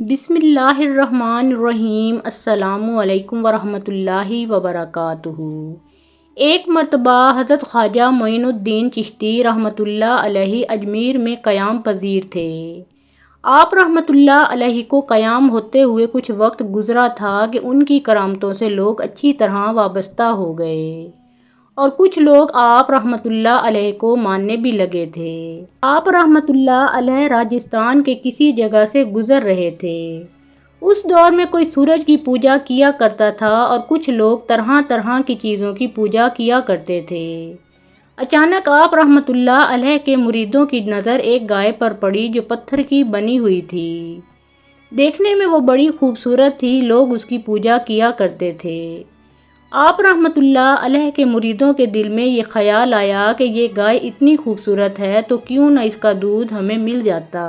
بسم اللہ الرحمن الرحیم۔ السلام علیکم ورحمۃ اللہ وبرکاتہ۔ ایک مرتبہ حضرت خواجہ معین الدین چشتی رحمۃ اللہ علیہ اجمیر میں قیام پذیر تھے۔ آپ رحمۃ اللہ علیہ کو قیام ہوتے ہوئے کچھ وقت گزرا تھا کہ ان کی کرامتوں سے لوگ اچھی طرح وابستہ ہو گئے اور کچھ لوگ آپ رحمۃ اللہ علیہ کو ماننے بھی لگے تھے۔ آپ رحمۃ اللہ علیہ راجستھان کے کسی جگہ سے گزر رہے تھے۔ اس دور میں کوئی سورج کی پوجا کیا کرتا تھا اور کچھ لوگ طرح طرح کی چیزوں کی پوجا کیا کرتے تھے۔ اچانک آپ رحمۃ اللہ علیہ کے مریدوں کی نظر ایک گائے پر پڑی جو پتھر کی بنی ہوئی تھی۔ دیکھنے میں وہ بڑی خوبصورت تھی، لوگ اس کی پوجا کیا کرتے تھے۔ آپ رحمۃ اللہ علیہ کے مریدوں کے دل میں یہ خیال آیا کہ یہ گائے اتنی خوبصورت ہے تو کیوں نہ اس کا دودھ ہمیں مل جاتا۔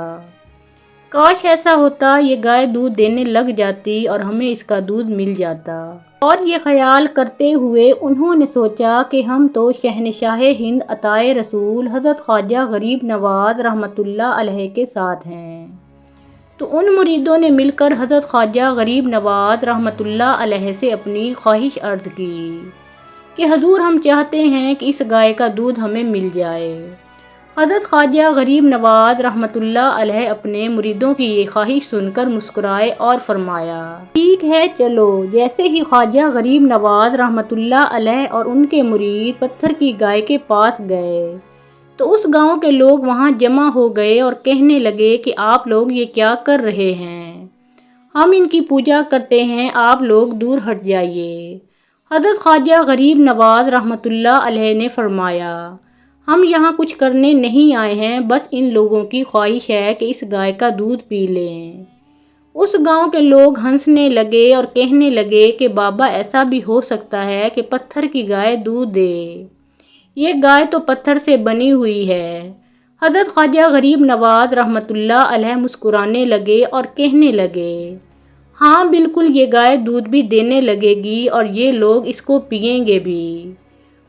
کاش ایسا ہوتا، یہ گائے دودھ دینے لگ جاتی اور ہمیں اس کا دودھ مل جاتا۔ اور یہ خیال کرتے ہوئے انہوں نے سوچا کہ ہم تو شہنشاہ ہند عطائے رسول حضرت خواجہ غریب نواز رحمۃ اللہ علیہ کے ساتھ ہیں۔ تو ان مریدوں نے مل کر حضرت خواجہ غریب نواز رحمۃ اللہ علیہ سے اپنی خواہش عرض کی کہ حضور ہم چاہتے ہیں کہ اس گائے کا دودھ ہمیں مل جائے۔ حضرت خواجہ غریب نواز رحمۃ اللہ علیہ اپنے مریدوں کی یہ خواہش سن کر مسکرائے اور فرمایا، ٹھیک ہے چلو۔ جیسے ہی خواجہ غریب نواز رحمۃ اللہ علیہ اور ان کے مرید پتھر کی گائے کے پاس گئے تو اس گاؤں کے لوگ وہاں جمع ہو گئے اور کہنے لگے کہ آپ لوگ یہ کیا کر رہے ہیں؟ ہم ان کی پوجا کرتے ہیں، آپ لوگ دور ہٹ جائیے۔ حضرت خواجہ غریب نواز رحمۃ اللہ علیہ نے فرمایا، ہم یہاں کچھ کرنے نہیں آئے ہیں، بس ان لوگوں کی خواہش ہے کہ اس گائے کا دودھ پی لیں۔ اس گاؤں کے لوگ ہنسنے لگے اور کہنے لگے کہ بابا ایسا بھی ہو سکتا ہے کہ پتھر کی گائے دودھ دے، یہ گائے تو پتھر سے بنی ہوئی ہے۔ حضرت خواجہ غریب نواز رحمۃ اللہ علیہ مسکرانے لگے اور کہنے لگے، ہاں بالکل یہ گائے دودھ بھی دینے لگے گی اور یہ لوگ اس کو پئیں گے بھی۔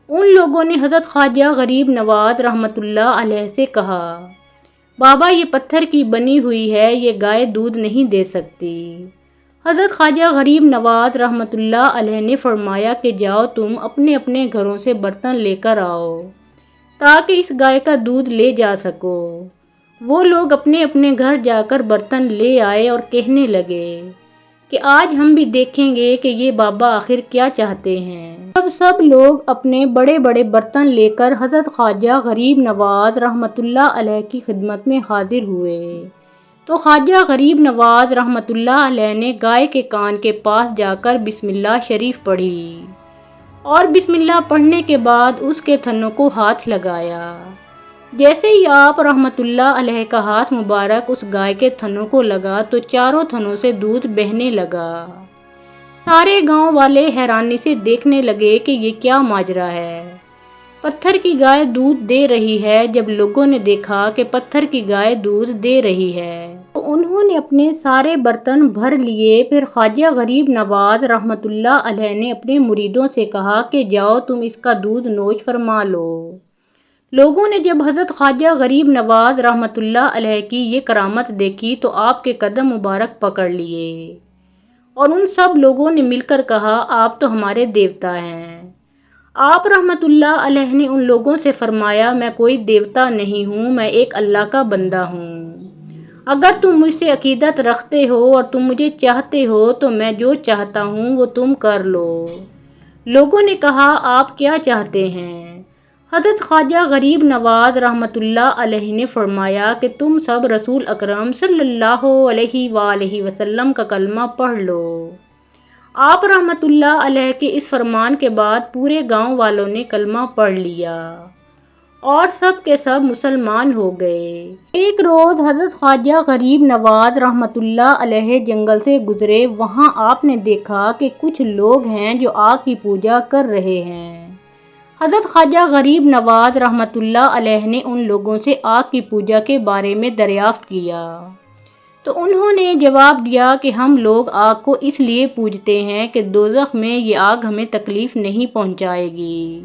ان لوگوں نے حضرت خواجہ غریب نواز رحمۃ اللہ علیہ سے کہا، بابا یہ پتھر کی بنی ہوئی ہے، یہ گائے دودھ نہیں دے سکتی۔ حضرت خواجہ غریب نواز رحمۃ اللہ علیہ نے فرمایا کہ جاؤ تم اپنے اپنے گھروں سے برتن لے کر آؤ تاکہ اس گائے کا دودھ لے جا سکو۔ وہ لوگ اپنے اپنے گھر جا کر برتن لے آئے اور کہنے لگے کہ آج ہم بھی دیکھیں گے کہ یہ بابا آخر کیا چاہتے ہیں۔ جب سب لوگ اپنے بڑے بڑے برتن لے کر حضرت خواجہ غریب نواز رحمۃ اللہ علیہ کی خدمت میں حاضر ہوئے تو خواجہ غریب نواز رحمۃ اللہ علیہ نے گائے کے کان کے پاس جا کر بسم اللہ شریف پڑھی اور بسم اللہ پڑھنے کے بعد اس کے تھنوں کو ہاتھ لگایا۔ جیسے ہی آپ رحمۃ اللہ علیہ کا ہاتھ مبارک اس گائے کے تھنوں کو لگا تو چاروں تھنوں سے دودھ بہنے لگا۔ سارے گاؤں والے حیرانی سے دیکھنے لگے کہ یہ کیا ماجرا ہے، پتھر کی گائے دودھ دے رہی ہے۔ جب لوگوں نے دیکھا کہ پتھر کی گائے دودھ دے رہی ہے تو انہوں نے اپنے سارے برتن بھر لیے۔ پھر خواجہ غریب نواز رحمۃ اللہ علیہ نے اپنے مریدوں سے کہا کہ جاؤ تم اس کا دودھ نوش فرما لو۔ لوگوں نے جب حضرت خواجہ غریب نواز رحمۃ اللہ علیہ کی یہ کرامت دیکھی تو آپ کے قدم مبارک پکڑ لیے اور ان سب لوگوں نے مل کر کہا، آپ تو ہمارے دیوتا ہیں۔ آپ رحمۃ اللہ علیہ نے ان لوگوں سے فرمایا، میں کوئی دیوتا نہیں ہوں، میں ایک اللہ کا بندہ ہوں۔ اگر تم مجھ سے عقیدت رکھتے ہو اور تم مجھے چاہتے ہو تو میں جو چاہتا ہوں وہ تم کر لو۔ لوگوں نے کہا، آپ کیا چاہتے ہیں؟ حضرت خواجہ غریب نواز رحمۃ اللہ علیہ نے فرمایا کہ تم سب رسول اکرم صلی اللہ علیہ وآلہ وسلم کا کلمہ پڑھ لو۔ آپ رحمۃ اللہ علیہ کے اس فرمان کے بعد پورے گاؤں والوں نے کلمہ پڑھ لیا اور سب کے سب مسلمان ہو گئے۔ ایک روز حضرت خواجہ غریب نواز رحمۃ اللہ علیہ جنگل سے گزرے، وہاں آپ نے دیکھا کہ کچھ لوگ ہیں جو آگ کی پوجا کر رہے ہیں۔ حضرت خواجہ غریب نواز رحمۃ اللہ علیہ نے ان لوگوں سے آگ کی پوجا کے بارے میں دریافت کیا تو انہوں نے جواب دیا کہ ہم لوگ آگ کو اس لیے پوجتے ہیں کہ دوزخ میں یہ آگ ہمیں تکلیف نہیں پہنچائے گی۔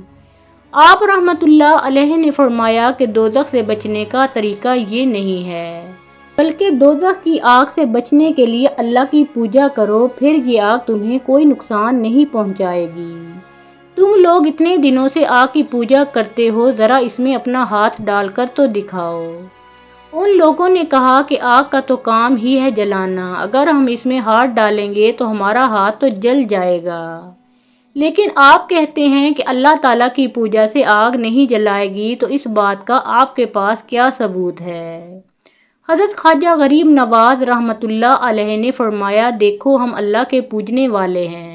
آپ رحمۃ اللہ علیہ نے فرمایا کہ دوزخ سے بچنے کا طریقہ یہ نہیں ہے بلکہ دوزخ کی آگ سے بچنے کے لیے اللہ کی پوجا کرو، پھر یہ آگ تمہیں کوئی نقصان نہیں پہنچائے گی۔ تم لوگ اتنے دنوں سے آگ کی پوجا کرتے ہو، ذرا اس میں اپنا ہاتھ ڈال کر تو دکھاؤ۔ ان لوگوں نے کہا کہ آگ کا تو کام ہی ہے جلانا، اگر ہم اس میں ہاتھ ڈالیں گے تو ہمارا ہاتھ تو جل جائے گا۔ لیکن آپ کہتے ہیں کہ اللہ تعالیٰ کی پوجا سے آگ نہیں جلائے گی، تو اس بات کا آپ کے پاس کیا ثبوت ہے؟ حضرت خواجہ غریب نواز رحمۃ اللہ علیہ نے فرمایا، دیکھو ہم اللہ کے پوجنے والے ہیں،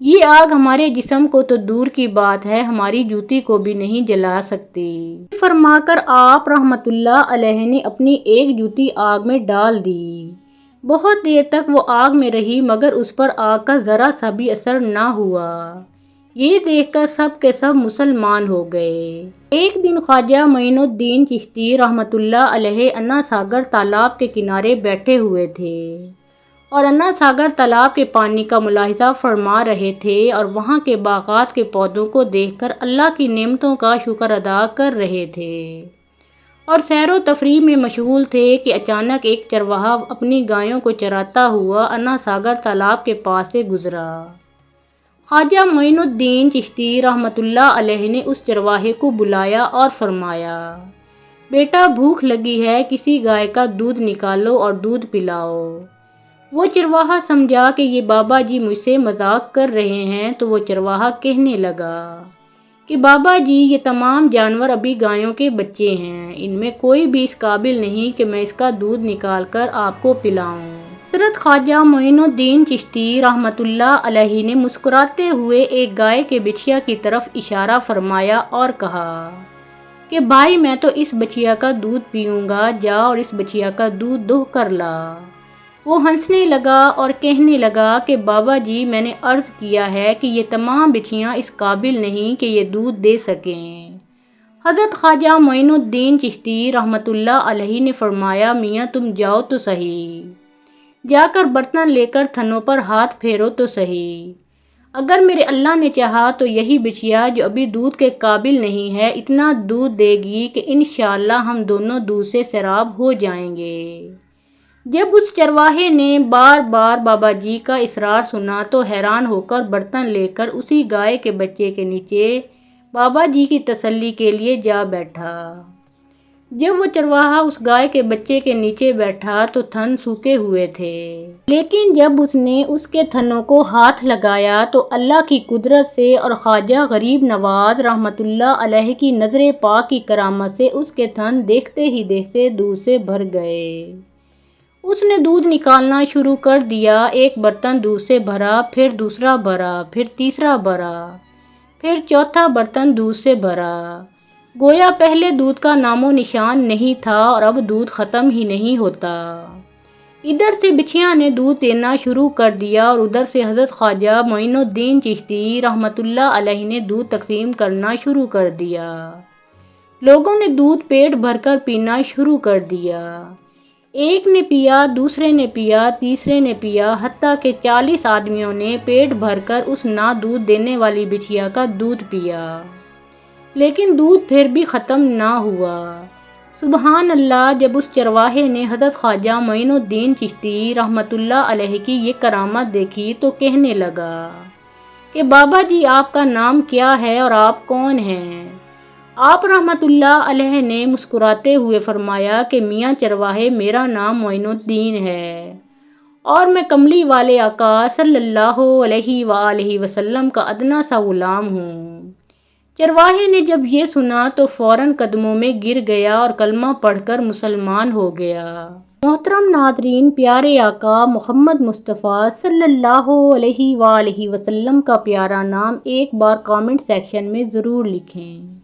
یہ آگ ہمارے جسم کو تو دور کی بات ہے، ہماری جوتی کو بھی نہیں جلا سکتی۔ فرما کر آپ رحمۃ اللہ علیہ نے اپنی ایک جوتی آگ میں ڈال دی۔ بہت دیر تک وہ آگ میں رہی، مگر اس پر آگ کا ذرا سا بھی اثر نہ ہوا۔ یہ دیکھ کر سب کے سب مسلمان ہو گئے۔ ایک دن خواجہ معین الدین چشتی رحمۃ اللہ علیہ انا ساگر تالاب کے کنارے بیٹھے ہوئے تھے اور انا ساگر تالاب کے پانی کا ملاحظہ فرما رہے تھے اور وہاں کے باغات کے پودوں کو دیکھ کر اللہ کی نعمتوں کا شکر ادا کر رہے تھے اور سیر و تفریح میں مشغول تھے کہ اچانک ایک چرواہا اپنی گایوں کو چراتا ہوا انا ساگر تالاب کے پاس سے گزرا۔ خواجہ معین الدین چشتی رحمۃ اللہ علیہ نے اس چرواہے کو بلایا اور فرمایا، بیٹا بھوک لگی ہے، کسی گائے کا دودھ نکالو اور دودھ پلاؤ۔ وہ چرواہا سمجھا کہ یہ بابا جی مجھ سے مذاق کر رہے ہیں، تو وہ چرواہا کہنے لگا کہ بابا جی یہ تمام جانور ابھی گایوں کے بچے ہیں، ان میں کوئی بھی اس قابل نہیں کہ میں اس کا دودھ نکال کر آپ کو پلاؤں۔ حضرت خواجہ معین الدین چشتی رحمۃ اللہ علیہ نے مسکراتے ہوئے ایک گائے کے بچھیا کی طرف اشارہ فرمایا اور کہا کہ بھائی میں تو اس بچھیا کا دودھ پیوں گا، جا اور اس بچھیا کا دودھ دوہ کر لا۔ وہ ہنسنے لگا اور کہنے لگا کہ بابا جی میں نے عرض کیا ہے کہ یہ تمام بچھیاں اس قابل نہیں کہ یہ دودھ دے سکیں۔ حضرت خواجہ معین الدین چشتی رحمۃ اللہ علیہ نے فرمایا، میاں تم جاؤ تو صحیح، جا کر برتن لے کر تھنوں پر ہاتھ پھیرو تو صحیح، اگر میرے اللہ نے چاہا تو یہی بچھیا جو ابھی دودھ کے قابل نہیں ہے اتنا دودھ دے گی کہ انشاءاللہ ہم دونوں دودھ سے سیراب ہو جائیں گے۔ جب اس چرواہے نے بار بار بابا جی کا اصرار سنا تو حیران ہو کر برتن لے کر اسی گائے کے بچے کے نیچے بابا جی کی تسلی کے لیے جا بیٹھا۔ جب وہ چرواہا اس گائے کے بچے کے نیچے بیٹھا تو تھن سوکھے ہوئے تھے، لیکن جب اس نے اس کے تھنوں کو ہاتھ لگایا تو اللہ کی قدرت سے اور خواجہ غریب نواز رحمۃ اللہ علیہ کی نظر پاک کی کرامت سے اس کے تھن دیکھتے ہی دیکھتے دودھ سے بھر گئے۔ اس نے دودھ نکالنا شروع کر دیا، ایک برتن دودھ سے بھرا، پھر دوسرا بھرا، پھر تیسرا بھرا، پھر چوتھا برتن دودھ سے بھرا۔ گویا پہلے دودھ کا نام و نشان نہیں تھا اور اب دودھ ختم ہی نہیں ہوتا۔ ادھر سے بچھیاں نے دودھ دینا شروع کر دیا اور ادھر سے حضرت خواجہ معین الدین چشتی رحمۃ اللہ علیہ نے دودھ تقسیم کرنا شروع کر دیا۔ لوگوں نے دودھ پیٹ بھر کر پینا شروع کر دیا۔ ایک نے پیا، دوسرے نے پیا، تیسرے نے پیا، حتیٰ کہ 40 آدمیوں نے پیٹ بھر کر اس نہ دودھ دینے والی بچھیا کا دودھ پیا، لیکن دودھ پھر بھی ختم نہ ہوا۔ سبحان اللہ! جب اس چرواہے نے حضرت خواجہ معین الدین چشتی رحمۃ اللہ علیہ کی یہ کرامت دیکھی تو کہنے لگا کہ بابا جی آپ کا نام کیا ہے اور آپ کون ہیں؟ آپ رحمۃ اللہ علیہ نے مسکراتے ہوئے فرمایا کہ میاں چرواہے میرا نام معین الدین ہے اور میں کملی والے آقا صلی اللہ علیہ وآلہ وسلم کا ادنا سا غلام ہوں۔ چرواہے نے جب یہ سنا تو فوراً قدموں میں گر گیا اور کلمہ پڑھ کر مسلمان ہو گیا۔ محترم ناظرین، پیارے آقا محمد مصطفیٰ صلی اللہ علیہ وآلہ وسلم کا پیارا نام ایک بار کامنٹ سیکشن میں ضرور لکھیں۔